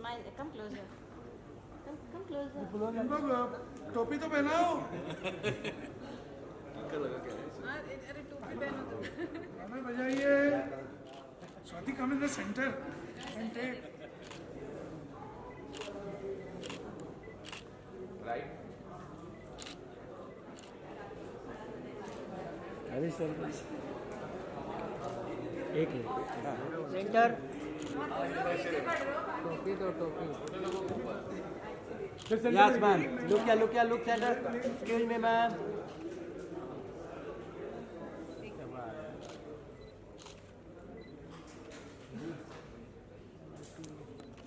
Smile. Come closer. Come closer. टोपी तो पहनाओ। अरे टोपी पहनो तो। हमें बजाइए। Swati come in the center and take. Right. अभी सर एक मिनट सेंटर टोपी तो टोपी yes ma'am look centre skill में मैम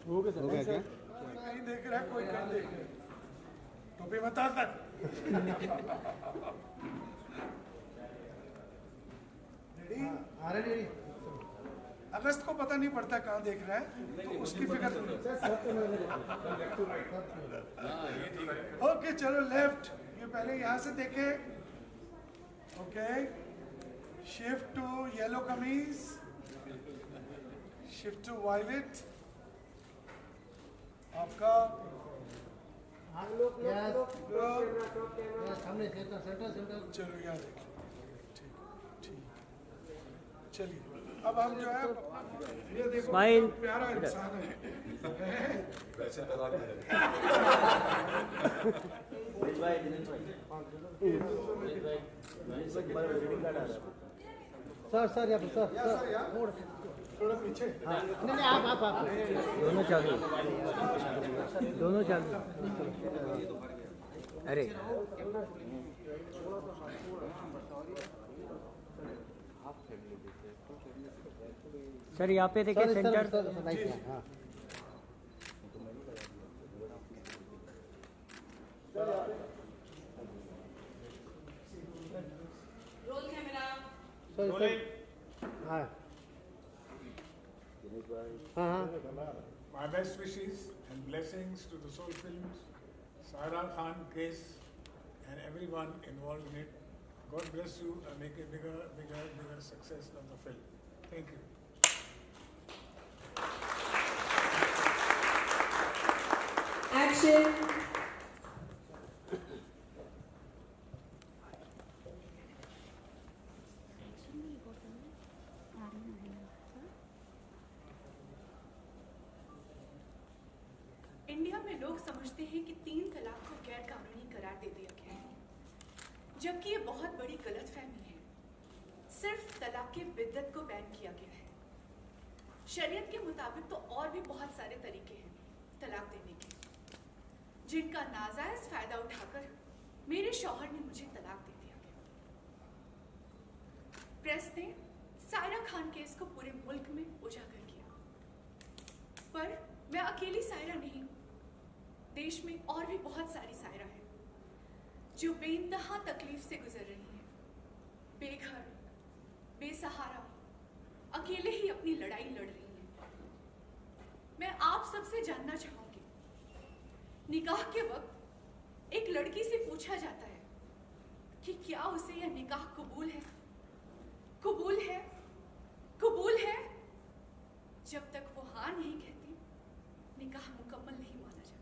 हो गया क्या नहीं देख रहा है कोई नहीं देख रहा है। टोपी बता सर। रेडी? अगस्त को पता नहीं पड़ता कहाँ देख रहा है, तो उसकी फिक्र नहीं। ओके चलो लेफ्ट, ये पहले यहाँ से देखे। ओके शिफ्ट टू येलो कमीज, शिफ्ट टू वायलेट। आपका चलो यहाँ देख, ठीक। चलिए अब हम जो है ये देखो स्माइल प्यारा इंसान है। सर यहाँ पे सर थोड़ा पीछे। नहीं आप दोनों चालू अरे सर यहाँ पे देखिए centre roll camera. My best wishes and blessings to the Soul Films, Saira Khan case, and everyone involved in it. God bless you and make a bigger success of the film. Thank you. Action. India में लोग समझते हैं कि 3 तलाक को गैर कानूनी करार दे दिया गया है, जबकि ये बहुत बड़ी गलतफहमी है। सिर्फ तलाक बिद्दत को बैन किया गया है। शरीयत के मुताबिक तो और भी बहुत सारे तरीके हैं तलाक देने के, जिनका नाजायज फायदा उठाकर मेरे शौहर ने मुझे तलाक दे दिया गया। प्रेस ने सायरा खान केस को पूरे मुल्क में उजागर किया, पर मैं अकेली सायरा नहीं हूँ। देश में और भी बहुत सारी सायरा है जो बेइंतहा तकलीफ से गुजर रही है, बेघर बेसहारा, अकेले ही अपनी लड़ाई लड़ रही है। मैं आप सबसे जानना चाहूंगी, निकाह के वक्त एक लड़की से पूछा जाता है कि क्या उसे यह निकाह कबूल है? कबूल है? कबूल है? जब तक वो हाँ नहीं कहती, निकाह मुकम्मल नहीं माना जाता।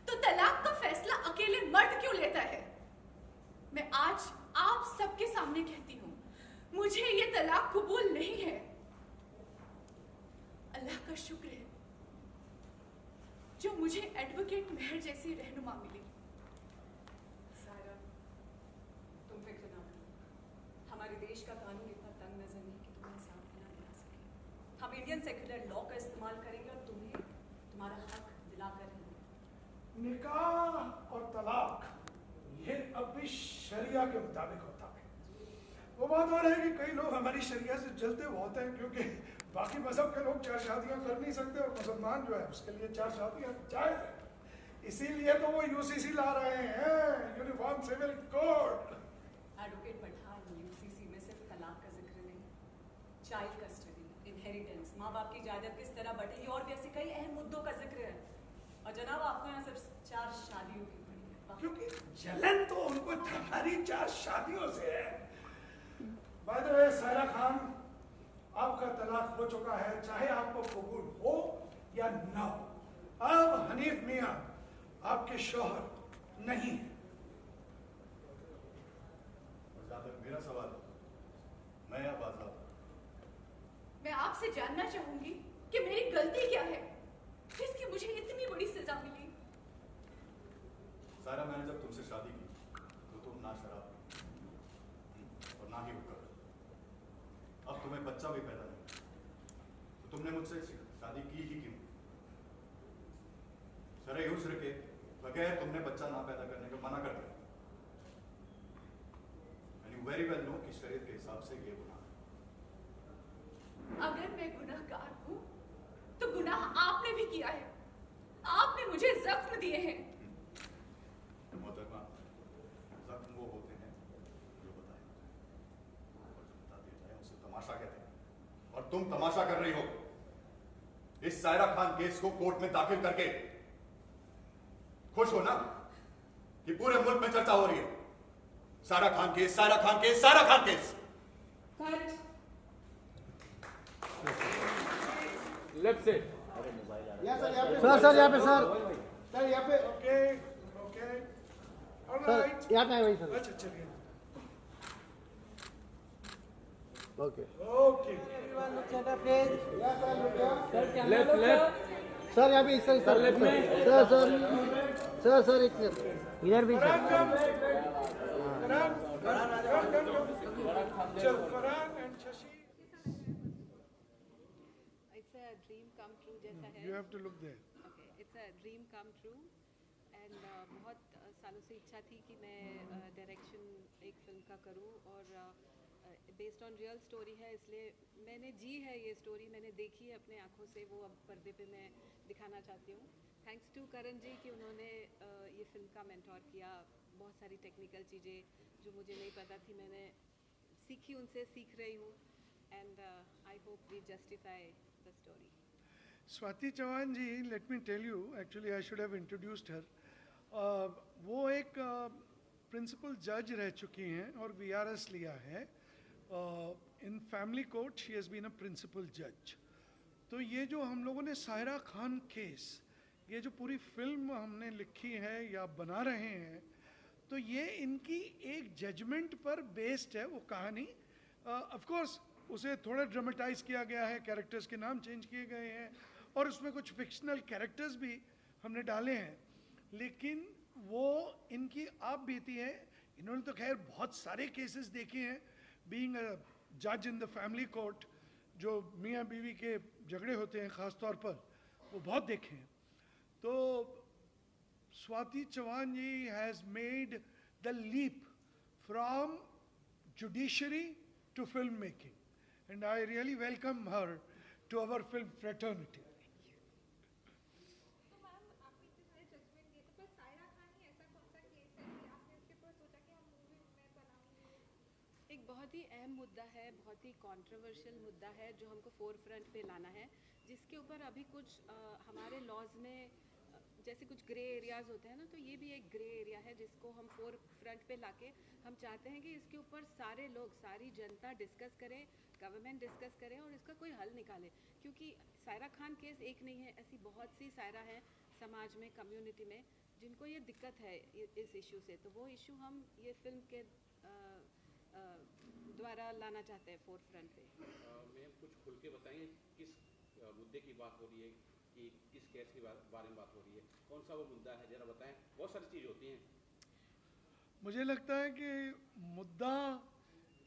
तो तलाक का फैसला अकेले मर्द क्यों लेता है? मैं आज आप सबके सामने कहती हूँ, मुझे ये तलाक कबूल नहीं है। अल्लाह का शुक्र है जो मुझे एडवोकेट मेहर जैसी रहनुमा मिली। सायरा, तुम फिक्र ना करो। हमारे देश का कानून इतना तंग नजर नहीं कि तुम्हें साथ ना दिला सके। हम इंडियन सेक्युलर लॉ का इस्तेमाल करेंगे और तुम्हें तुम्हारा हक दिलाकर रहेंगे। निकाह और तलाक ये अब भी शरिया के मुताबिक होता है। वो बात हो रही है कि कई लोग हमारी शरिया से जलते बहुत हैं, क्योंकि बाकी मजहब के लोग 4 शादियां कर नहीं सकते और मुसलमान जो है उसके लिए 4 शादियां जायज है। इसीलिए तो वो यूसीसी ला रहे हैं, uniform civil code. Advocate Pathan, UCC में सिर्फ तलाक का जिक्र नहीं, चाइल्ड कस्टडी, इनहेरिटेंस, माँ बाप की जायदाद किस तरह बटेगी और भी ऐसे कई अहम मुद्दों का जिक्र है। और जनाब आपको यहाँ सिर्फ 4 शादियों की पड़ी है, क्योंकि जलन तो उनको हमारी 4 शादियों से है। By the way Saira Khan, आपका तलाक हो चुका है, चाहे आपको कबूल हो या ना हो। अब हनीफ मियां आपके शौहर नहीं है। और जहाँ तक मेरा सवाल है, मैं अब आजाद हूं। मैं आपसे जानना चाहूंगी कि मेरी गलती क्या है जिसकी मुझे इतनी बड़ी सजा मिली। सारा, मैंने जब तुमसे शादी की तो तुम ना शराब पी और ना ही हुक्का। अब तुम्हें बच्चा भी पैदा नहीं, तो तुमने मुझसे शादी की ही क्यों? शरई हुस्र के बगैर तुमने बच्चा ना पैदा करने को मना कर दिया। And you very well know कि शरीयत के हिसाब से ये गुनाह है। अगर मैं गुनाहगार हूं तो गुनाह आपने भी किया है। आपने मुझे जख्म दिए हैं। मोहतरमा, जख्म वो होते हैं जो बताए होते हैं, और जो बता दिया जाए उसे तमाशा कहते हैं। और तुम तमाशा कर रही हो इस सायरा खान केस को कोर्ट में दाखिल करके। खुश हो ना कि पूरे मुल्क में चर्चा हो रही है, Saira Khan case, Saira Khan case, Saira Khan case. Left से सर यहाँ पे सर यहाँ पे सर सर यहाँ पे ओके ओके सर ऑलराइट। यहाँ पे आए वही सर। अच्छा चलिए okay okay. Left left sir यहाँ पे सर सर लेफ्ट में। सर सर सर सर एक सर इधर भी फरहान सर। कम। फरहान चल Farhan and Shashi. It's a dream come true जैसा है। You have to look there. Okay, it's a dream come true and बहुत सालों से इच्छा थी कि मैं डायरेक्शन एक फिल्म का करूं और बेस्ड ऑन रियल स्टोरी है, इसलिए मैंने जी है ये स्टोरी, मैंने देखी है अपने आँखों से, वो अब पर्दे पे मैं दिखाना चाहती हूँ। थैंक्स टू करण जी कि उन्होंने ये फिल्म का मेंटोर किया। बहुत सारी टेक्निकल चीज़ें जो मुझे नहीं पता थी मैंने सीखी, उनसे सीख रही हूँ and I hope we justify the story. Swati Chauhan ji, let me tell you, actually I should have introduced her. वो एक प्रिंसिपल जज रह चुकी हैं और वीआरएस लिया है। In family court she has been a principal जज। तो ये जो हम लोगों ने सायरा खान केस, ये जो पूरी फिल्म हमने लिखी है या बना रहे हैं, तो ये इनकी एक जजमेंट पर बेस्ड है वो कहानी। ऑफ कोर्स उसे थोड़ा ड्रामेटाइज किया गया है, कैरेक्टर्स के नाम चेंज किए गए हैं और उसमें कुछ फिक्शनल कैरेक्टर्स भी हमने डाले हैं, लेकिन वो इनकी आप बीती है। इन्होंने तो खैर बहुत सारे केसेस देखे हैं, बीइंग अ जज इन द फैमिली कोर्ट, जो मियाँ बीवी के झगड़े होते हैं ख़ास तौर पर, वो बहुत देखे हैं। तो Swati Chauhan ji has made the leap from judiciary to film making and I really welcome her to our film fraternity. तो मैम आपने इतने सारे जजमेंट दिए थे, पर सायरा खान ही ऐसा कौन सा केस है कि आपने उसके ऊपर सोचा कि हम मूवी में बनाएंगे? एक बहुत ही अहम मुद्दा है, बहुत ही कंट्रोवर्शियल मुद्दा है जो हमको फोर फ्रंट पे लाना है, जिसके ऊपर अभी कुछ हमारे लॉज में जैसे कुछ ग्रे एरियाज होते हैं ना, तो ये भी एक ग्रे एरिया है जिसको हम फोर फ्रंट पे लाके हम चाहते हैं कि इसके ऊपर सारे लोग, सारी जनता डिस्कस करें, गवर्नमेंट डिस्कस करें और इसका कोई हल निकाले। क्योंकि सायरा खान केस एक नहीं है, ऐसी बहुत सी सायरा हैं समाज में, कम्युनिटी में, जिनको ये दिक्कत है इस इशू से। तो वो इशू हम ये फिल्म के द्वारा लाना चाहते हैं फोर फ्रंट पे। मैम कुछ खुल के बताएंगे किस मुद्दे की बात हो रही है, कि किस केस के बारे में बात हो रही है, कौन सा वो मुद्दा है, जरा बताएं। बहुत सारी चीज़ होती हैं। मुझे लगता है कि मुद्दा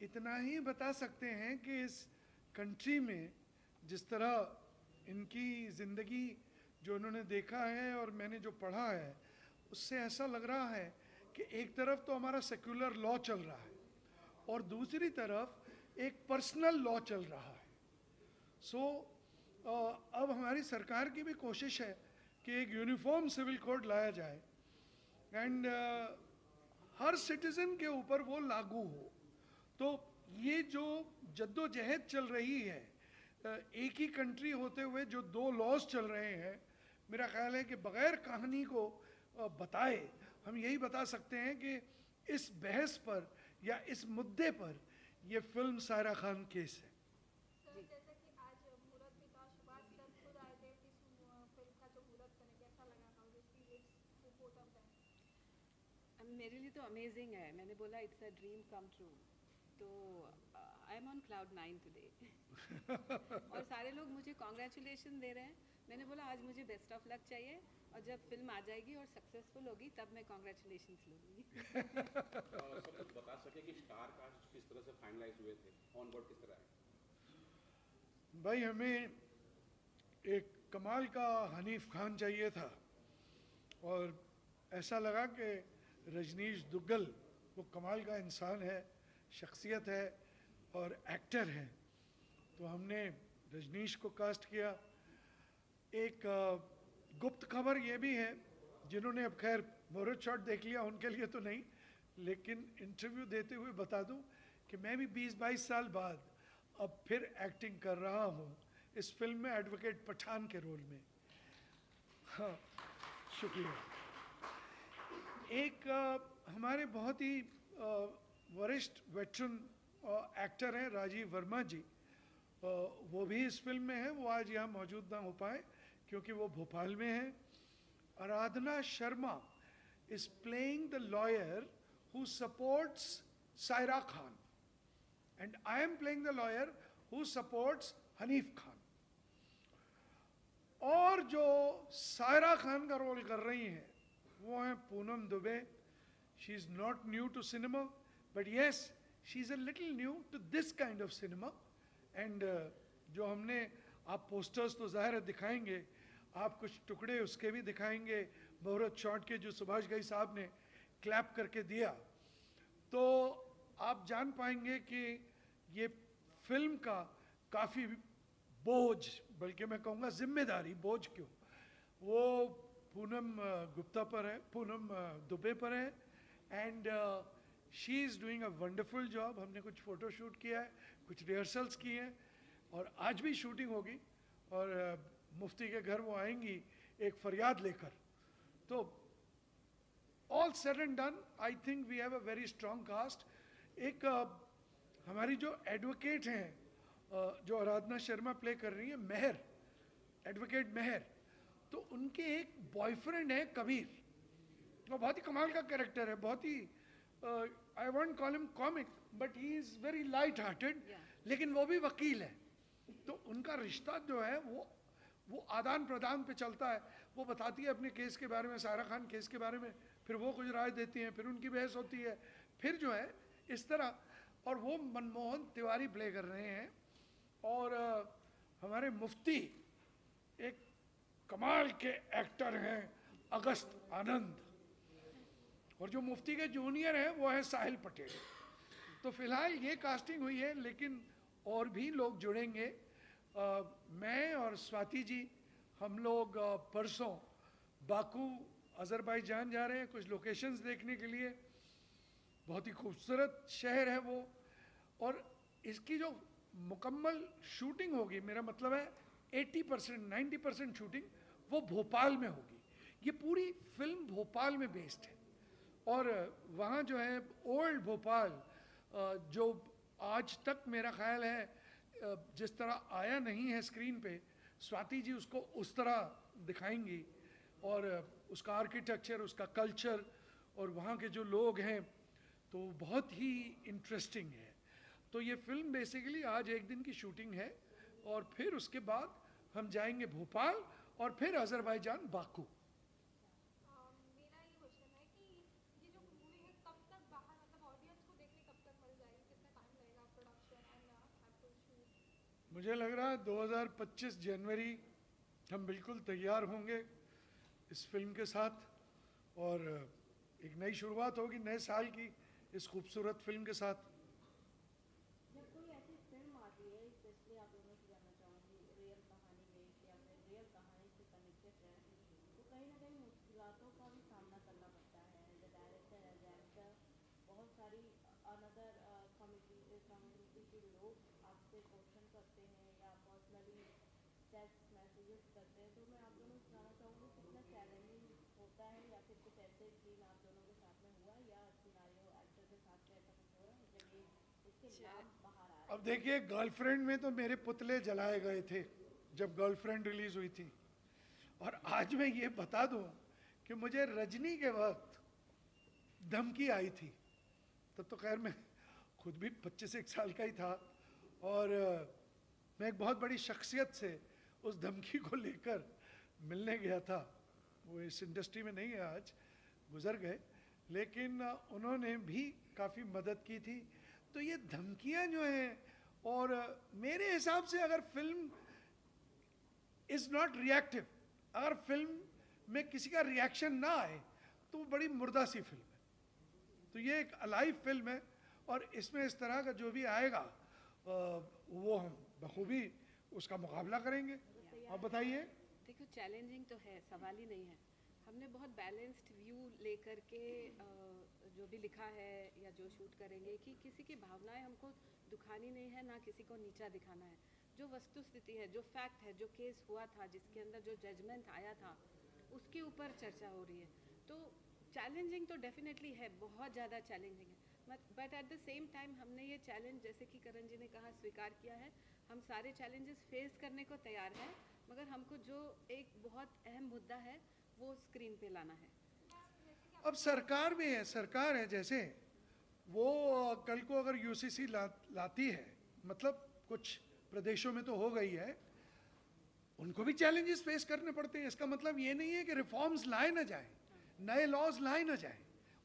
इतना ही बता सकते हैं कि इस कंट्री में जिस तरह इनकी ज़िंदगी जो उन्होंने देखा है और मैंने जो पढ़ा है, उससे ऐसा लग रहा है कि एक तरफ तो हमारा सेक्युलर लॉ चल रहा है और दूसरी तरफ एक पर्सनल लॉ चल रहा है। सो अब हमारी सरकार की भी कोशिश है कि एक यूनिफॉर्म सिविल कोड लाया जाए एंड हर सिटीज़न के ऊपर वो लागू हो। तो ये जो जद्दोजहद चल रही है, एक ही कंट्री होते हुए जो दो लॉज चल रहे हैं, मेरा ख्याल है कि बग़ैर कहानी को बताए हम यही बता सकते हैं कि इस बहस पर या इस मुद्दे पर ये फिल्म सायरा खान केस है। सर जैसे कि आज मुहूर्त भी था, सुभाष सर खुद आए थे इस फिल्म का जो मुहूर्त करने के, both of them? मेरे लिए तो अमेजिंग है. मैंने बोला it's a dream come true. तो I am on cloud 9 today. और सारे लोग मुझे कॉन्ग्रेचुलेशन दे रहे हैं. मैंने बोला आज मुझे बेस्ट ऑफ लक चाहिए और जब फिल्म आ जाएगी और सक्सेसफुल होगी तब मैं कॉन्ग्रेचुलेशंस लूँगी. सर कुछ बता सके कि स्टार कास्ट किस तरह से फाइनलाइज हुए थे, ऑन बोर्ड किस तरह है? भाई हमें एक कमाल का हनीफ खान चाहिए था और ऐसा लगा कि रजनीश दुग्गल वो कमाल का इंसान है, शख्सियत है और एक्टर है, तो हमने रजनीश को कास्ट किया. एक गुप्त खबर ये भी है, जिन्होंने अब खैर मुहूर्त शॉट देख लिया उनके लिए तो नहीं, लेकिन इंटरव्यू देते हुए बता दूं कि मैं भी 20-22 साल बाद अब फिर एक्टिंग कर रहा हूं इस फिल्म में एडवोकेट पठान के रोल में. हाँ, शुक्रिया. एक हमारे बहुत ही वरिष्ठ वेटरन एक्टर हैं राजीव वर्मा जी, वो भी इस फिल्म में है. वो आज यहाँ मौजूद ना हो पाए क्योंकि वो भोपाल में है. आराधना Sharma is playing the lawyer who supports Saira Khan, and I am playing the lawyer who supports Hanif Khan. और जो सायरा खान का रोल कर रही हैं वो हैं Poonam Dubey. She is not new to cinema, but yes she is a little new to this kind of cinema. And जो हमने, आप पोस्टर्स तो ज़ाहिर है दिखाएंगे, आप कुछ टुकड़े उसके भी दिखाएंगे मुहूर्त शॉट के जो सुभाष घई साहब ने क्लैप करके दिया, तो आप जान पाएंगे कि ये फिल्म का काफ़ी बोझ, बल्कि मैं कहूँगा जिम्मेदारी, बोझ क्यों, वो पूनम गुप्ता पर है, पूनम दुबे पर है. And she is doing a wonderful job. हमने कुछ फ़ोटो शूट किया है, कुछ रिहर्सल्स किए हैं और आज भी शूटिंग होगी. और मुफ्ती के घर वो आएंगी एक फरियाद लेकर. तो all said and done, I think we have a very strong cast. एक हमारी जो एडवोकेट हैं, जो आराधना शर्मा प्ले कर रही है, मेहर, एडवोकेट मेहर, तो उनके एक बॉयफ्रेंड है कबीर. वो बहुत ही कमाल का कैरेक्टर है, बहुत ही I won't call him comic, but he is very light hearted, लेकिन वो भी वकील है. तो उनका रिश्ता जो है वो आदान प्रदान पे चलता है. वो बताती है अपने केस के बारे में, सायरा खान केस के बारे में, फिर वो कुछ राय देती हैं, फिर उनकी बहस होती है, फिर जो है इस तरह. और वो मनमोहन तिवारी प्ले कर रहे हैं. और हमारे मुफ्ती एक कमाल के एक्टर हैं अगस्त आनंद, और जो मुफ्ती के जूनियर हैं वो है साहिल पटेल. तो फिलहाल ये कास्टिंग हुई है, लेकिन और भी लोग जुड़ेंगे. मैं और स्वाति जी हम लोग परसों बाकू अज़रबैजान जा रहे हैं कुछ लोकेशंस देखने के लिए. बहुत ही खूबसूरत शहर है वो, और इसकी जो मुकम्मल शूटिंग होगी, मेरा मतलब है 80% 90% शूटिंग वो भोपाल में होगी. ये पूरी फिल्म भोपाल में बेस्ड है. और वहाँ जो है ओल्ड भोपाल, जो आज तक मेरा ख्याल है जिस तरह आया नहीं है स्क्रीन पे, स्वाति जी उसको उस तरह दिखाएंगी. और उसका आर्किटेक्चर, उसका कल्चर और वहाँ के जो लोग हैं, तो बहुत ही इंटरेस्टिंग है. तो ये फिल्म बेसिकली आज एक दिन की शूटिंग है और फिर उसके बाद हम जाएंगे भोपाल और फिर अज़रबैजान बाकू. मेरा ये क्वेश्चन है कि ये जो मूवी है कब तक बाहर, मतलब ऑडियंस को देखने कब तक मिल जाएगी, कितना टाइम लगेगा production and have to shoot? मुझे लग रहा है 2025 जनवरी हम बिल्कुल तैयार होंगे इस फिल्म के साथ, और एक नई शुरुआत होगी नए साल की इस खूबसूरत फिल्म के साथ. जब कोई ऐसी फिल्म आती है, स्पेशली आप दोनों से जानना चाहूँगी, रियल कहानी बेस्ड या फिर रियल कहानी से कनेक्टेड है, तो कहीं ना कहीं मुश्किलों का भी सामना करना पड़ता है. As a director, as actor, बहुत सारी अनदर कम्युनिटी के लोग आपसे क्वेश्चन करते हैं या पर्सनली टेक्स्ट मैसेजेस करते हैं. तो मैं आप दोनों से जानना चाहूँगी कितना चैलेंजिंग होता है, या फिर कुछ ऐसे सीन आप दोनों के साथ में हुआ या सिनारियो एक्टर के साथ में ऐसा कुछ हो रहा है जब ये इसके नाम बाहर आ रहा है? अब देखिए, गर्लफ्रेंड में तो मेरे पुतले जलाए गए थे जब गर्लफ्रेंड रिलीज़ हुई थी. और आज मैं ये बता दूं कि मुझे रजनी के वक्त धमकी आई थी, तब तो खैर मैं खुद भी 25 साल का ही था, और मैं एक बहुत बड़ी शख्सियत से उस धमकी को लेकर मिलने गया था। वो इस इंडस्ट्री में नहीं है आज, गुजर गए, लेकिन उन्होंने भी काफ़ी मदद की थी। तो ये धमकियां जो हैं, और मेरे हिसाब से अगर फिल्म इज़ नॉट रिएक्टिव, अगर फिल्म में किसी का रिएक्शन ना आए तो वो बड़ी मुर्दा सी फिल्म है। तो ये एक अलाइव फिल्म है, और इसमें इस तरह का जो भी आएगा वो हम बखूबी उसका मुकाबला करेंगे। आप बताइए। देखो, चैलेंजिंग तो है, सवाल ही नहीं है। हमने बहुत बैलेंस्ड व्यू लेकर के जो भी लिखा है या जो शूट करेंगे, कि किसी की भावनाएं हमको दुखानी नहीं है, ना किसी को नीचा दिखाना है। जो वस्तु स्थिति है, जो फैक्ट है, जो केस हुआ था, जिसके अंदर जो जजमेंट आया था, उसके ऊपर चर्चा हो रही है। तो चैलेंजिंग तो डेफिनेटली है, बहुत ज़्यादा चैलेंजिंग है, but at the same time हमने ये चैलेंज, जैसे कि करण जी ने कहा, स्वीकार किया है। हम सारे चैलेंजेस फेस करने को तैयार हैं, मगर हमको जो एक बहुत अहम मुद्दा है वो स्क्रीन पे लाना है। अब सरकार भी है, सरकार है, जैसे वो कल को अगर यूसीसी लाती है, मतलब कुछ प्रदेशों में तो हो गई है, उनको भी चैलेंजेस फेस करने पड़ते हैं। इसका मतलब ये नहीं है कि रिफॉर्म्स लाए ना जाए, नए लॉज लाए ना जाए।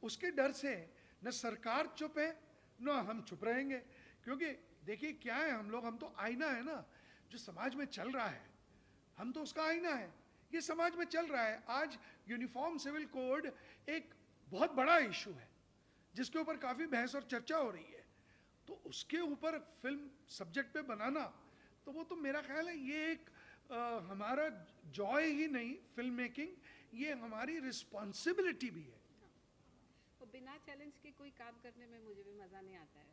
उसके डर से न सरकार चुप है, न हम चुप रहेंगे, क्योंकि देखिए क्या है, हम तो आईना है ना, जो समाज में चल रहा है, हम तो उसका आईना है। ये समाज में चल रहा है। आज यूनिफॉर्म सिविल कोड एक बहुत बड़ा इशू है, जिसके ऊपर काफ़ी बहस और चर्चा हो रही है। तो उसके ऊपर फिल्म सब्जेक्ट पे बनाना, तो वो तो मेरा ख्याल है ये एक हमारा जॉय ही नहीं, फिल्म मेकिंग, ये हमारी रिस्पॉन्सिबिलिटी भी है। वो बिना चैलेंज के कोई काम करने में मुझे भी मज़ा नहीं आता है।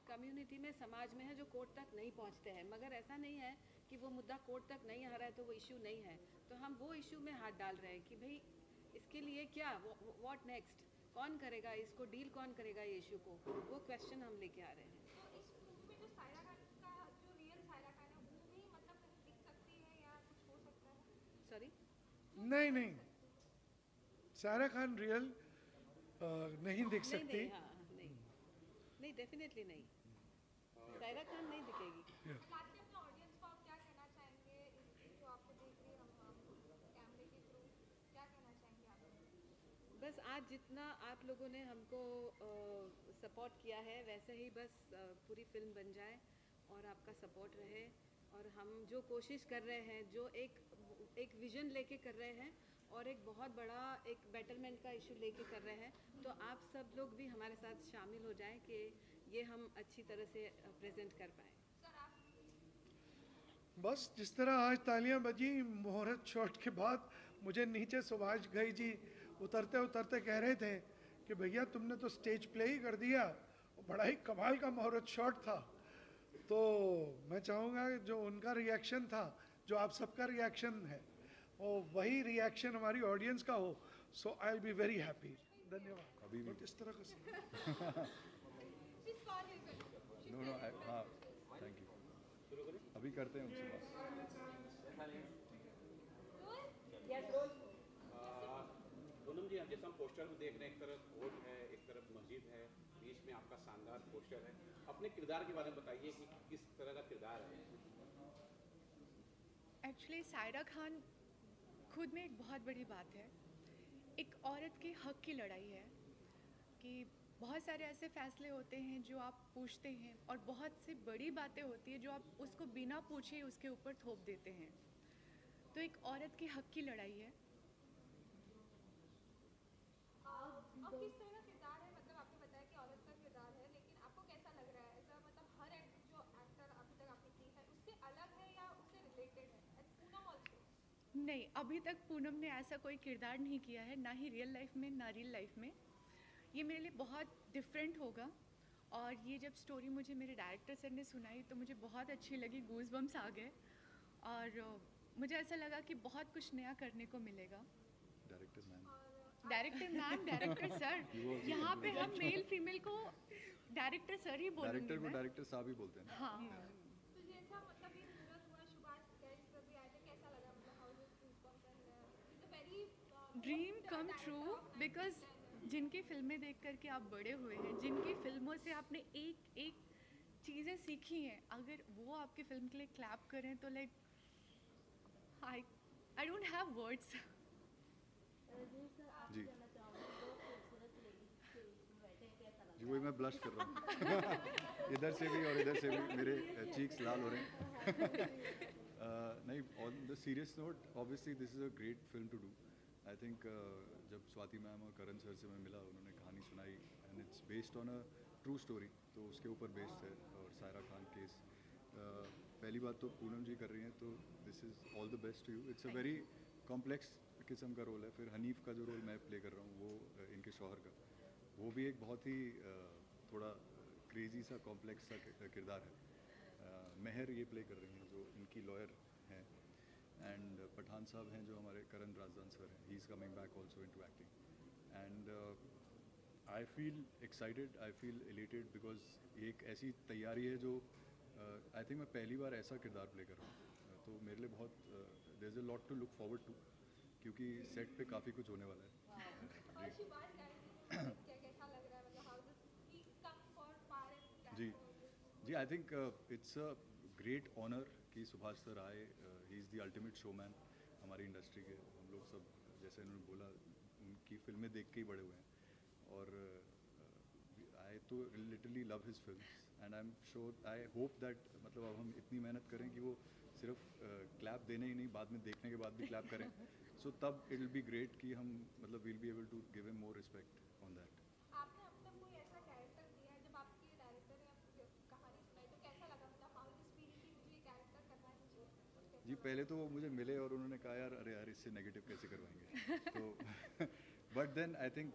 कम्युनिटी में, समाज में है जो कोर्ट तक नहीं पहुंचते हैं, मगर ऐसा नहीं है कि वो मुद्दा कोर्ट तक नहीं आ रहा है तो वो इशू नहीं है। तो हम वो इशू में हाथ डाल रहे हैं कि भाई इसके लिए क्या, व्हाट नेक्स्ट, कौन करेगा इसको, डील कौन करेगा ये इशू को, वो क्वेश्चन हम लेके आ रहे हैं। सॉरी, नहीं, सायरा खान रियल नहीं दिख सकती। नहीं, डेफिनेटली नहीं, सायरा खान नहीं दिखेगी। बस आज जितना आप लोगों ने हमको सपोर्ट किया है, वैसे ही बस पूरी फिल्म बन जाए और आपका सपोर्ट रहे। और हम जो कोशिश कर रहे हैं, जो एक विजन लेके कर रहे हैं, और एक बहुत बड़ा एक बेटरमेंट का इशू लेके कर रहे हैं, तो आप सब लोग भी हमारे साथ शामिल हो जाएं कि ये हम अच्छी तरह से प्रेजेंट कर पाएँ। बस जिस तरह आज तालियां बजी मुहूर्त शॉट के बाद, मुझे नीचे सुभाष घई जी उतरते उतरते कह रहे थे कि भैया तुमने तो स्टेज प्ले ही कर दिया, बड़ा ही कमाल का मुहूर्त शॉट था। तो मैं चाहूँगा जो उनका रिएक्शन था, जो आप सबका रिएक्शन है, और वही रिएक्शन हमारी ऑडियंस का हो। So I will be very happy. धन्यवाद। अभी भी इस तरह का नो हाँ, थैंक यू। अभी करते हैं उनसे बात। पूनम जी, जैसे हम पोस्टर में देख रहे हैं, एक तरफ कोर्ट है, एक तरफ मस्जिद है, बीच में आपका शानदार पोस्टर है। अपने किरदार के बारे में बताइए कि किस तरह का किरदार है। एक्चुअली सायरा खान खुद में एक बहुत बड़ी बात है। एक औरत के हक की लड़ाई है कि बहुत सारे ऐसे फैसले होते हैं जो आप पूछते हैं, और बहुत सी बड़ी बातें होती है जो आप उसको बिना पूछे उसके ऊपर थोप देते हैं। तो एक औरत के हक की लड़ाई है। अब किस तरह का किरदार है, मतलब आपने बताया कि औरत का किरदार है, लेकिन आपको कैसा लग रहा है? ऐसा मतलब हर जो एक्टर अभी तक आपने की है उससे अलग है या उससे रिलेटेड है? And Poonam also? नहीं, अभी तक पूनम ने ऐसा कोई किरदार नहीं किया है, ना ही रियल लाइफ में ना रियल लाइफ में। ये मेरे लिए बहुत डिफरेंट होगा। और ये जब स्टोरी मुझे मेरे डायरेक्टर सर ने सुनाई तो मुझे बहुत अच्छी लगी, गूज बम्स आ गए, और मुझे ऐसा लगा कि बहुत कुछ नया करने को मिलेगा। डायरेक्टर मैम, डायरेक्टर सर, यहाँ पे हम मेल फीमेल को डायरेक्टर सर ही बोलेंगे। डायरेक्टर को डायरेक्टर साहब ही बोलते हैं ना। हाँ। तो जैसा मतलब ये पूरा हुआ, सुभाष घई सर भी आए थे, कैसा ड्रीम कम ट्रू बिकॉज जिनकी फिल्में देख करके आप बड़े हुए हैं, जिनकी फिल्मों से आपने एक एक चीज़ें सीखी हैं, अगर वो आपकी फिल्म के लिए क्लैप करें तो like I don't have words. जी जी वही मैं ब्लश कर रहा हूँ इधर से भी और इधर से भी मेरे चीक्स लाल हो रहे हैं नहीं on the serious note obviously this is a great film to do I think जब स्वाति मैम और करण सर से मैं मिला उन्होंने कहानी सुनाई and it's based on a true story तो उसके ऊपर बेस्ड है और सायरा खान केस पहली बात तो पूनम जी कर रही हैं तो this is all the best to you it's a very complex किस्म का रोल है फिर हनीफ का जो रोल मैं प्ले कर रहा हूँ वो इनके शौहर का वो भी एक बहुत ही थोड़ा क्रेजी सा कॉम्प्लेक्स सा किरदार है महर ये प्ले कर रही हैं जो इनकी लॉयर हैं एंड पठान साहब हैं जो हमारे करण राजदान सर हैं he is coming back also into acting and I feel excited I feel elated because ये एक ऐसी तैयारी है जो आई थिंक मैं पहली बार ऐसा किरदार प्ले कर रहा हूँ तो मेरे लिए बहुत there is a lot to look forward to क्योंकि सेट पे काफ़ी कुछ होने वाला है जी जी I think it's a great honour कि सुभाष सर आए he is the ultimate showman हमारी इंडस्ट्री के हम लोग सब जैसे इन्होंने बोला उनकी फिल्में देख के ही बड़े हुए हैं और आई तो literally love his film and I am sure I hope that मतलब अब हम इतनी मेहनत करें कि वो सिर्फ क्लैप देने ही नहीं बाद में देखने के बाद भी क्लैप करें सो तब इट विल बी ग्रेट कि हम मतलब will be able to give him more respect on that. आपने अब तक कोई ऐसा कैरेक्टर किया है जब आपके डायरेक्टर ने आपको कहानी सुनाई तो कैसा लगा मतलब हाउ दिस फीलिंग कि मुझे ये कैरेक्टर करना चाहिए? जी पहले तो वो मुझे मिले और उन्होंने कहा यार अरे यार इससे नेगेटिव कैसे करवाएंगे तो but then I think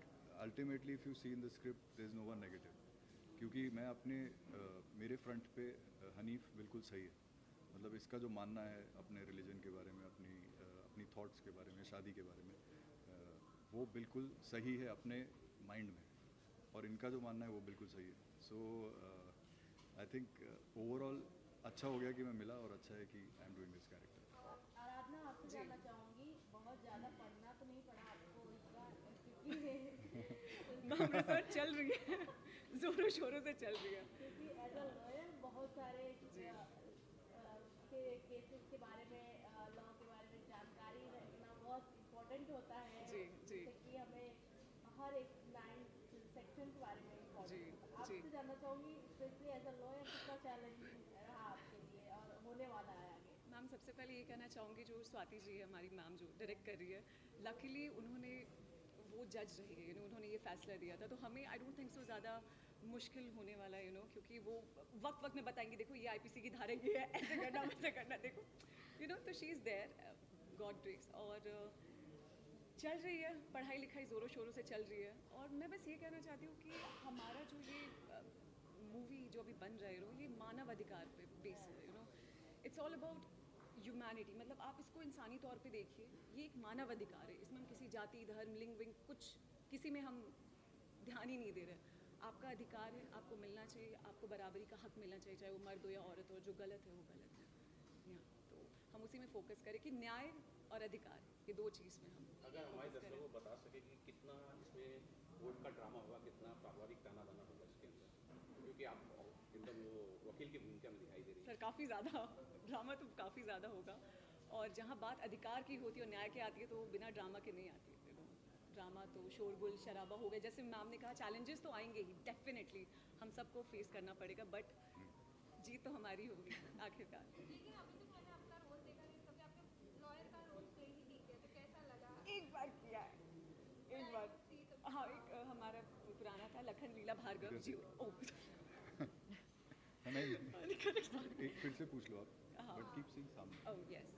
ultimately if you see in the script there is no one negative क्योंकि मैं अपने मेरे फ्रंट पे हनीफ बिल्कुल सही है मतलब इसका जो मानना है अपने रिलीजन के बारे में अपनी थॉट्स के बारे में शादी के बारे में वो बिल्कुल सही है अपने माइंड में और इनका जो मानना है वो बिल्कुल सही है सो आई थिंक ओवरऑल अच्छा हो गया कि मैं मिला और अच्छा है कि I am doing this character. Aradhana आपसे जानना चाहूँगी बहुत ज़्यादा पढ़ना तो नहीं पड़ा आपको इसका मैम रिसर्च चल रही है जोरों शोरों से चल रही है क्योंकि एज अ लॉयर बहुत सारे केसेस के बारे में लॉ के बारे में जानकारी रखना बहुत इम्पोर्टेंट होता है जी जी जैसे कि हमें हर एक लाइन सेक्शन के बारे में इम्पोर्टेंट आपसे जानना चाहूँगी स्पेशली एज अ लॉयर कितना चैलेंजिंग रहा आपके लिए और होने वाला है आगे। मैम सबसे पहले ये कहना चाहूँगी जो स्वाति जी है हमारी मैम जो डायरेक्ट कर रही है लकीली उन्होंने वो जज रही है उन्होंने ये फैसला दिया था तो हमें आई डोंट थिंक सो ज़्यादा मुश्किल होने वाला है क्योंकि वो वक्त वक्त में बताएंगे देखो ये आईपीसी की धारा ये है ऐसे करना वैसे करना देखो तो she is there God grace और चल रही है पढ़ाई लिखाई ज़ोरों शोरों से चल रही है और मैं बस ये कहना चाहती हूँ कि हमारा जो ये मूवी जो अभी बन रहा है ये मानव अधिकार पे बेस है इट्स ऑल अबाउट ह्यूमैनिटी मतलब आप इसको इंसानी तौर पे देखिए ये एक मानव अधिकार है इसमें हम किसी जाति धर्म लिंग विंग कुछ किसी में हम ध्यान ही नहीं दे रहे आपका अधिकार है आपको मिलना चाहिए आपको बराबरी का हक मिलना चाहिए चाहे वो मर्द हो या औरत हो जो गलत है वो गलत है तो हम उसी में फोकस करें कि न्याय और अधिकार ये दो चीज़ में हम अगर हमारे दर्शकों को बता सके कि कितना इसमें कोर्ट का ड्रामा होगा कितना पारिवारिक ताना बाना होगा इसके अंदर क्योंकि आप एकदम वो वकील की भूमिका में दिखाई दे रही है सर काफ़ी ज़्यादा ड्रामा तो काफ़ी ज़्यादा होगा और जहाँ बात अधिकार की होती है और न्याय की आती है तो बिना ड्रामा के नहीं आती ड्रामा तो शोरगुल शराबा हो गया जैसे मैम ने कहा चैलेंजेस तो आएंगे ही डेफिनेटली हम सबको फेस करना पड़ेगा बट जीत तो हमारी होगी आखिरकार। लेकिन अभी तो मैंने आपका रोल देखा नहीं कभी आपने लॉयर का रोल प्ले ही नहीं किया तो कैसा लगा? एक बार किया है एक बार हाँ एक हमारा पुराना था लखन लीला भार्गव जी एक फिर से पूछ लो आप बट कीप सीइंग सामने। ओह यस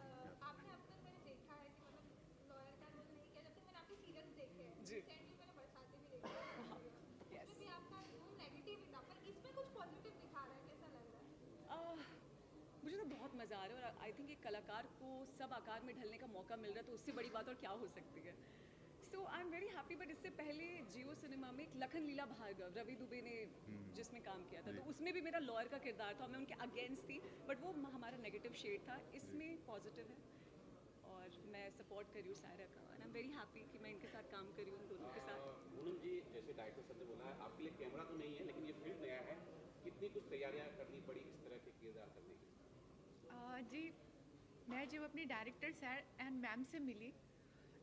आपने अब तक मैंने देखा है कि मतलब लॉयर का रोल नहीं किया जब तक मैंने आपके सीरियल्स देखे हैं जी रिसेंटली मैंने बरसाते भी देखा है इसमें भी आपका रोल नेगेटिव ही था पर इसमें कुछ पॉजिटिव दिखा रहा है कैसा लग रहा है? मुझे तो बहुत मज़ा आ रहा है और आई थिंक एक कलाकार को सब आकार में ढलने का मौका मिल रहा है तो उससे बड़ी बात और क्या हो सकती है so I am very happy but इससे पहले जियो सिनेमा में एक लखन लीला भार्गव रवि दुबे ने जिसमें काम किया था तो उसमें भी मेरा लॉयर का किरदार था मैं उनके अगेंस्ट थी बट वो हमारा नेगेटिव शेड था इसमें पॉजिटिव है और मैं सपोर्ट कर रही हूँ सायरा का, और आई एम वेरी हैप्पी कि मैं इनके साथ काम कर रही हूँ, उन दोनों के साथ। पूनम जी, जैसे डायरेक्टर सर ने बोला है आपके लिए कैमरा तो नहीं है, लेकिन ये फिल्म नया है, कितनी कुछ तैयारियां करनी पड़ी इस तरह के किरदार करने के लिए? जी, मैं जब अपनी डायरेक्टर सर एंड मैम से मिली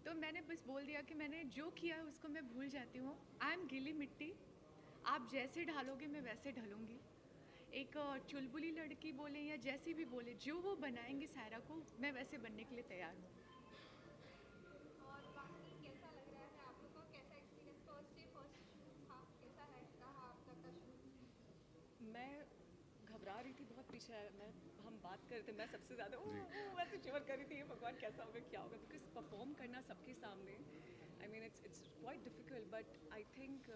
तो मैंने बस बोल दिया कि मैंने जो किया है उसको मैं भूल जाती हूँ। आई एम गीली मिट्टी, आप जैसे ढालोगे मैं वैसे ढलूँगी। एक चुलबुली लड़की बोले या जैसी भी बोले, जो वो बनाएंगे सायरा को, मैं वैसे बनने के लिए तैयार हूँ। और बाकी कैसा लग रहा है आप लोग को, कैसा experience, first day first shoot था, कैसा है रहा आप तक का शूट? मैं घबरा रही थी बहुत पीछे, हम बात कर रहे थे, मैं सबसे ज़्यादा वैसे शिवर कर रही थी, ये भगवान कैसा होगा क्या होगा, बिकॉज परफॉर्म करना सबके सामने, I mean it's quite difficult, but I think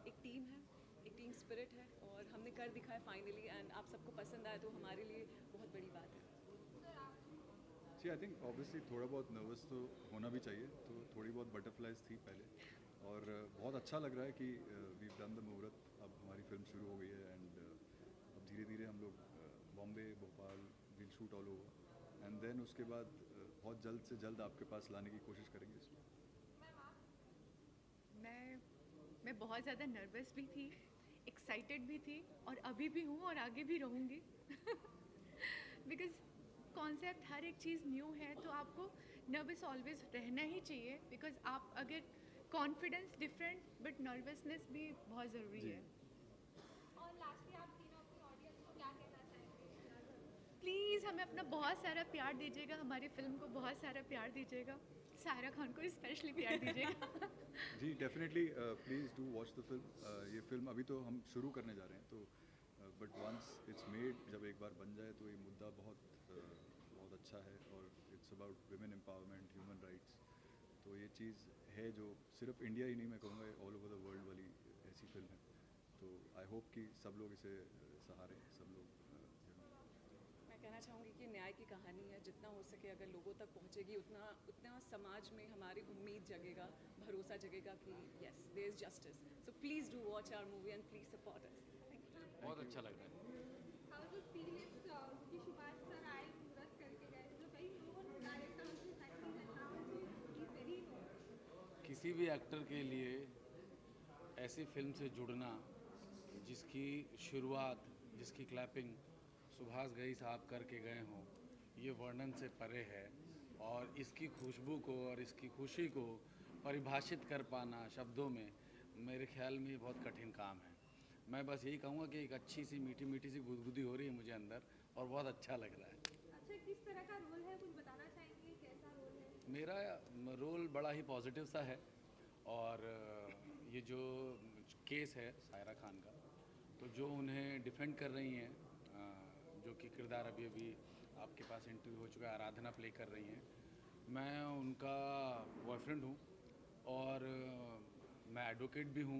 एक टीम है, एक टीम स्पिरिट है, और हमने कर दिखाया फाइनली, एंड आप सबको पसंद आया तो हमारे लिए बहुत बड़ी बात है। जी, आई थिंक ऑब्वियसली थोड़ा बहुत नर्वस तो होना भी चाहिए, तो थोड़ी बहुत बटरफ्लाइज थी पहले, और बहुत अच्छा लग रहा है कि वी डन द मुहूर्त, अब हमारी फिल्म शुरू हो गई है, एंड अब धीरे धीरे हम लोग Bombay, Bhopal, will shoot all over, and then उसके बाद बहुत जल्द से जल्द आपके पास लाने की कोशिश करेंगे इसमें। मैं बहुत ज़्यादा नर्वस भी थी, एक्साइटेड भी थी, और अभी भी हूँ और आगे भी रहूँगी बिकॉज कॉन्सेप्ट हर एक चीज़ न्यू है, तो आपको नर्वस ऑलवेज रहना ही चाहिए, बिकॉज आप अगर कॉन्फिडेंस डिफरेंट बट नर्वसनेस भी बहुत ज़रूरी है। और लास्टली आप तीनों अपनी ऑडियंस को क्या कहना चाहेंगे? प्लीज़ हमें अपना बहुत सारा प्यार दीजिएगा, हमारी फिल्म को बहुत सारा प्यार दीजिएगा, सायरा खान को स्पेशली प्यार दीजिएगा जी, definitely please do watch the film. ये फिल्म अभी तो हम शुरू करने जा रहे हैं, तो बट वंस इट्स मेड, जब एक बार बन जाए तो ये मुद्दा बहुत अच्छा है, और it's about women empowerment, human rights, तो ये चीज़ है जो सिर्फ इंडिया ही नहीं, मैं कहूँगा ऑल ओवर द वर्ल्ड वाली ऐसी फिल्म है, तो आई होप कि सब लोग इसे सहारें, सब लोग मैं कहना चाहूँगी कि न्याय की कहानी है, जितना हो सके अगर लोगों तक पहुँचेगी उतना समाज में हमारी उम्मीद जगेगा, भरोसा जगेगा कि yes there is justice, so please do watch our movie and please support us. Thank you. बहुत अच्छा लग रहा है। How was the experience कि सुभाष सर आए, मुहूर्त करके गए, मतलब भाई वो डायरेक्टर उनकी एक्टिंग है ना, ही इज वेरी नो। किसी भी एक्टर के लिए ऐसी फिल्म से जुड़ना जिसकी शुरुआत, जिसकी क्लैपिंग सुभाष घई साहब करके गए हों, ये वर्णन से परे है, और इसकी खुशबू को और इसकी खुशी को परिभाषित कर पाना शब्दों में, मेरे ख्याल में ये बहुत कठिन काम है। मैं बस यही कहूँगा कि एक अच्छी सी मीठी मीठी सी गुदगुदी हो रही है मुझे अंदर, और बहुत अच्छा लग रहा है। अच्छा, किस तरह का रोल है, कुछ बताना चाहेंगे, कैसा रोल है? मेरा रोल बड़ा ही पॉजिटिव सा है, और ये जो केस है सायरा खान का, तो जो उन्हें डिफेंड कर रही हैं, जो कि किरदार अभी आपके पास इंटरव्यू हो चुका है, आराधना प्ले कर रही हैं, मैं उनका बॉयफ्रेंड हूँ, और मैं एडवोकेट भी हूँ,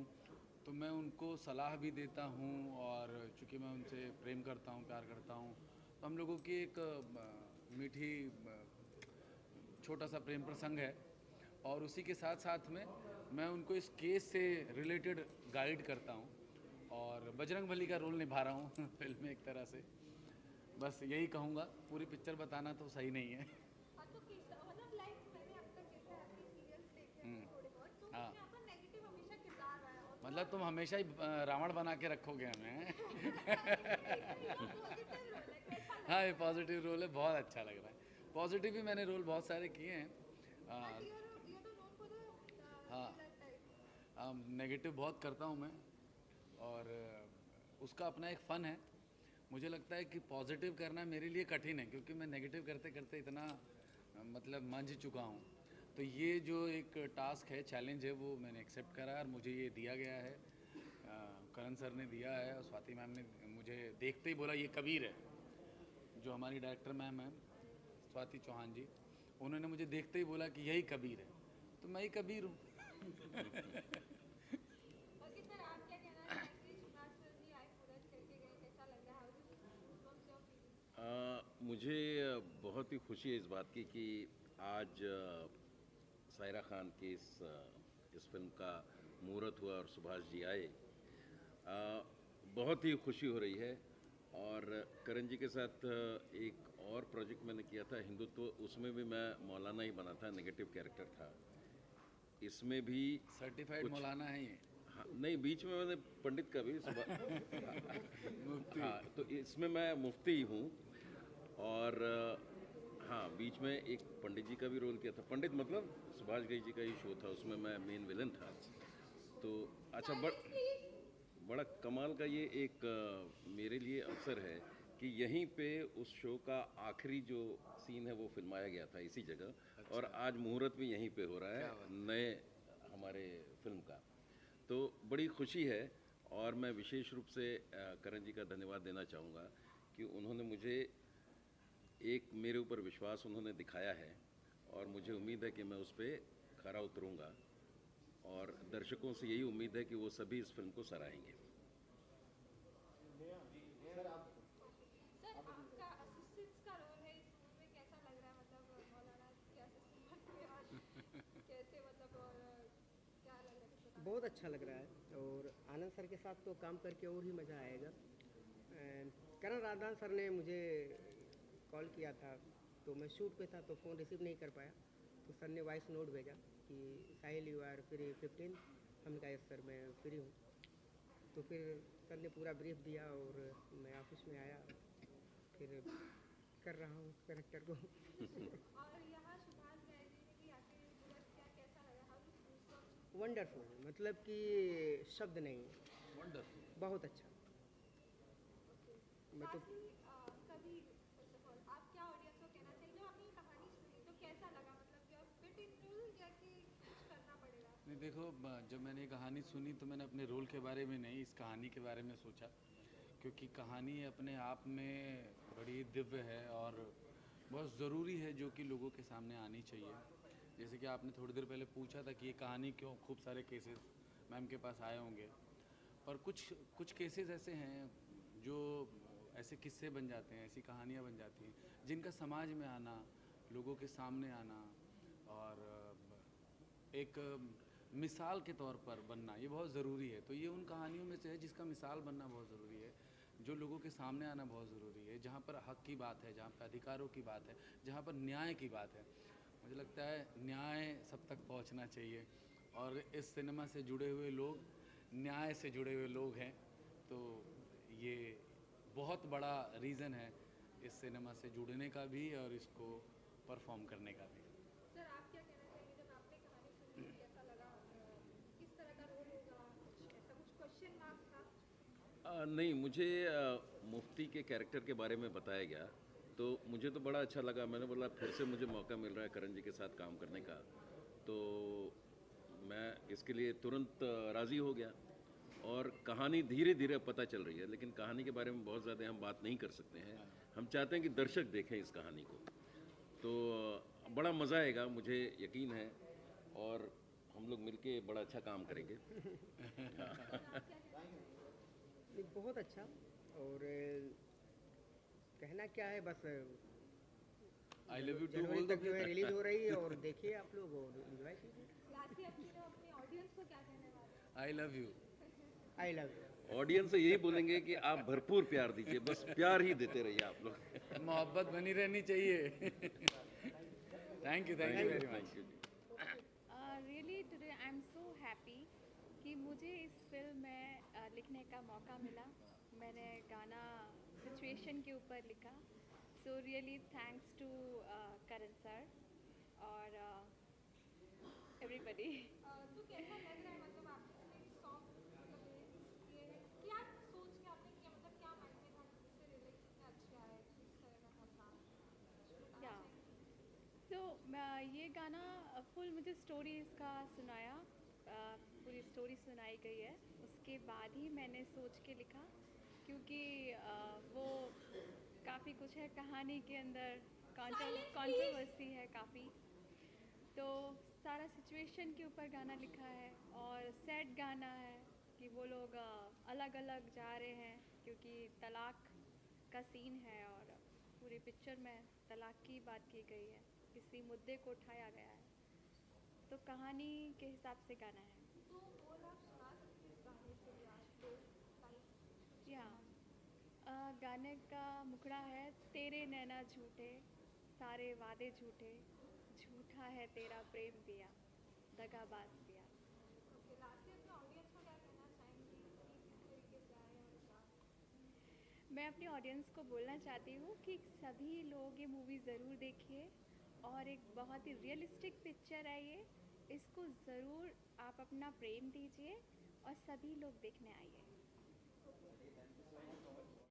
तो मैं उनको सलाह भी देता हूँ, और चूँकि मैं उनसे प्रेम करता हूँ, प्यार करता हूँ, तो हम लोगों की एक मीठी छोटा सा प्रेम प्रसंग है, और उसी के साथ साथ में मैं उनको इस केस से रिलेटेड गाइड करता हूँ, और बजरंगबली का रोल निभा रहा हूँ फिल्म में एक तरह से। बस यही कहूँगा, पूरी पिक्चर बताना तो सही नहीं है। हाँ, तो मतलब लाइक मैंने अब तक जैसे आपके सीरियल्स देखे हैं थोड़े बहुत, तो हाँ, उसमें आपका नेगेटिव हमेशा किरदार रहा है, और मतलब तुम हमेशा ही रावण बना के रखोगे हमें हाँ, ये पॉजिटिव रोल है, बहुत अच्छा लग रहा है। पॉजिटिव भी मैंने रोल बहुत सारे किए हैं, हाँ, नेगेटिव बहुत करता हूँ मैं, और उसका अपना एक फ़न है। मुझे लगता है कि पॉजिटिव करना मेरे लिए कठिन है, क्योंकि मैं नेगेटिव करते करते इतना मतलब मंझ चुका हूँ, तो ये जो एक टास्क है, चैलेंज है, वो मैंने एक्सेप्ट करा और मुझे ये दिया गया है। करण सर ने दिया है, और स्वाति मैम ने मुझे देखते ही बोला ये कबीर है। जो हमारी डायरेक्टर मैम है स्वाति चौहान जी, उन्होंने मुझे देखते ही बोला कि यही कबीर है, तो मैं ही कबीर हूँ मुझे बहुत ही खुशी है इस बात की कि आज सायरा खान की इस फिल्म का मुहूर्त हुआ और सुभाष जी आए। बहुत ही खुशी हो रही है, और करण जी के साथ एक और प्रोजेक्ट मैंने किया था हिंदुत्व, उसमें भी मैं मौलाना ही बना था, नेगेटिव कैरेक्टर था। इसमें भी सर्टिफाइड मौलाना है ये? हाँ, नहीं, बीच में मैंने पंडित का भी मुफ्ती। हाँ, तो इसमें मैं मुफ्ती हूँ। और हाँ, बीच में एक पंडित जी का भी रोल किया था। पंडित मतलब सुभाष घई जी का ही शो था, उसमें मैं मेन विलन था। तो अच्छा, बड़ा कमाल का ये एक मेरे लिए अवसर है कि यहीं पे उस शो का आखिरी जो सीन है वो फिल्माया गया था इसी जगह। अच्छा। और आज मुहूर्त भी यहीं पे हो रहा है नए हमारे फिल्म का। तो बड़ी खुशी है और मैं विशेष रूप से करण जी का धन्यवाद देना चाहूँगा कि उन्होंने मुझे एक मेरे ऊपर विश्वास उन्होंने दिखाया है और मुझे उम्मीद है कि मैं उस पर खरा उतरूँगा और दर्शकों से यही उम्मीद है कि वो सभी इस फिल्म को सराहेंगे। सर आपका असिस्टेंट का रोल है इस मूवी में, कैसा लग रहा है? मतलब मौलाना के असिस्टेंट में और कैसे मतलब और क्या लग रहा है? बहुत अच्छा लग रहा है और आनंद सर के साथ तो काम करके और ही मज़ा आएगा। करण राधान सर ने मुझे कॉल किया था तो मैं शूट पे था तो फ़ोन रिसीव नहीं कर पाया, तो सर ने वॉइस नोट भेजा कि साहिल यू आर फ्री 15। हमने कहा यस सर मैं फ्री हूँ। तो फिर सर ने पूरा ब्रीफ दिया और मैं ऑफिस में आया, फिर कर रहा हूँ कैरेक्टर को। और यहाँ सुभाष घई जी ने भी आके मदद किया, कैसा लगा? वंडरफुल, मतलब कि शब्द नहीं, वंडरफुल, बहुत अच्छा। मैं तो कभी आप क्या ऑडियंस को कहना चाहिए? आपने ये कहानी सुनी तो कैसा लगा? मतलब यू फिट इन रोल या कि कुछ करना पड़ेगा? नहीं, देखो, जब मैंने ये कहानी सुनी तो मैंने अपने रोल के बारे में नहीं, इस कहानी के बारे में सोचा, क्योंकि कहानी अपने आप में बड़ी दिव्य है और बहुत ज़रूरी है जो कि लोगों के सामने आनी चाहिए। जैसे कि आपने थोड़ी देर पहले पूछा था कि ये कहानी क्यों, खूब सारे केसेस मैम के पास आए होंगे और कुछ केसेस ऐसे हैं जो ऐसे किस्से बन जाते हैं, ऐसी कहानियाँ बन जाती हैं जिनका समाज में आना, लोगों के सामने आना और एक मिसाल के तौर पर बनना, ये बहुत ज़रूरी है। तो ये उन कहानियों में से है जिसका मिसाल बनना बहुत ज़रूरी है, जो लोगों के सामने आना बहुत ज़रूरी है, जहाँ पर हक की बात है, जहाँ पर अधिकारों की बात है, जहाँ पर न्याय की बात है। मुझे लगता है न्याय सब तक पहुँचना चाहिए और इस सिनेमा से जुड़े हुए लोग न्याय से जुड़े हुए लोग हैं, तो ये बहुत बड़ा रीज़न है इस सिनेमा से जुड़ने का भी और इसको परफॉर्म करने का भी। सर आप क्या कहना चाहिए? जब आपने कहानी सुनी कैसा लगा? किस तरह का रोल होगा? ऐसा कुछ क्वेश्चन मार्क था? नहीं, मुझे मुफ्ती के कैरेक्टर के बारे में बताया गया तो मुझे तो बड़ा अच्छा लगा। मैंने बोला फिर से मुझे मौका मिल रहा है करण जी के साथ काम करने का, तो मैं इसके लिए तुरंत राज़ी हो गया। और कहानी धीरे धीरे पता चल रही है, लेकिन कहानी के बारे में बहुत ज़्यादा हम बात नहीं कर सकते हैं। हम चाहते हैं कि दर्शक देखें इस कहानी को, तो बड़ा मज़ा आएगा, मुझे यकीन है, और हम लोग मिलके बड़ा अच्छा काम करेंगे। बहुत अच्छा। और कहना क्या है, बस आई लव यू टू जनवरी तक जो है रिलीज हो रही है और देखिए आप लोग और एंजॉय कीजिए। लास्टली अपने ऑडियंस को क्या कहने वाले हैं? I love you. I love you. Audience से यही बोलेंगे कि आप भरपूर प्यार दीजिए, बस प्यार ही देते रहिए आप लोग। मोहब्बत बनी रहनी चाहिए। Thank you very much. Really today I am so happy कि मुझे इस फिल्म में लिखने का मौका मिला। मैंने गाना सिचुएशन के ऊपर लिखा, so really thanks to Karan sir और एवरीबडी। तो कैसा लग रहा है? मतलब आपने सॉन्ग मतलब ये है, क्या सोच के आपने किया? मतलब क्या माइंड में था कि इससे लिरिक्स इतने अच्छे आए, किस तरह का था काम? या तो ये गाना फुल मुझे स्टोरी इसका सुनाया, पूरी स्टोरी सुनाई गई है, उसके बाद ही मैंने सोच के लिखा, क्योंकि वो काफ़ी कुछ है कहानी के अंदर, कंट्रोवर्सी है काफ़ी, तो सारा सिचुएशन के ऊपर गाना लिखा है और सैड गाना है कि वो लोग अलग अलग जा रहे हैं क्योंकि तलाक का सीन है और पूरी पिक्चर में तलाक की बात की गई है, इसी मुद्दे को उठाया गया है, तो कहानी के हिसाब से गाना है। तो बोल आप सुना सकते हैं इस गाने के लिए आज तो लाइव? या गाने का मुखड़ा है तेरे नैना झूठे, सारे वादे झूठे, झूठा है तेरा प्रेम पिया, दगाबाज पिया। ओके, लास्ट ईयर अपने ऑडियंस को क्या कहना चाहेंगी कि किस तरीके से आए और क्या? मैं अपनी ऑडियंस को बोलना चाहती हूँ कि सभी लोग ये मूवी ज़रूर देखिए और एक बहुत ही रियलिस्टिक पिक्चर है ये, इसको ज़रूर आप अपना प्रेम दीजिए और सभी लोग देखने आइए।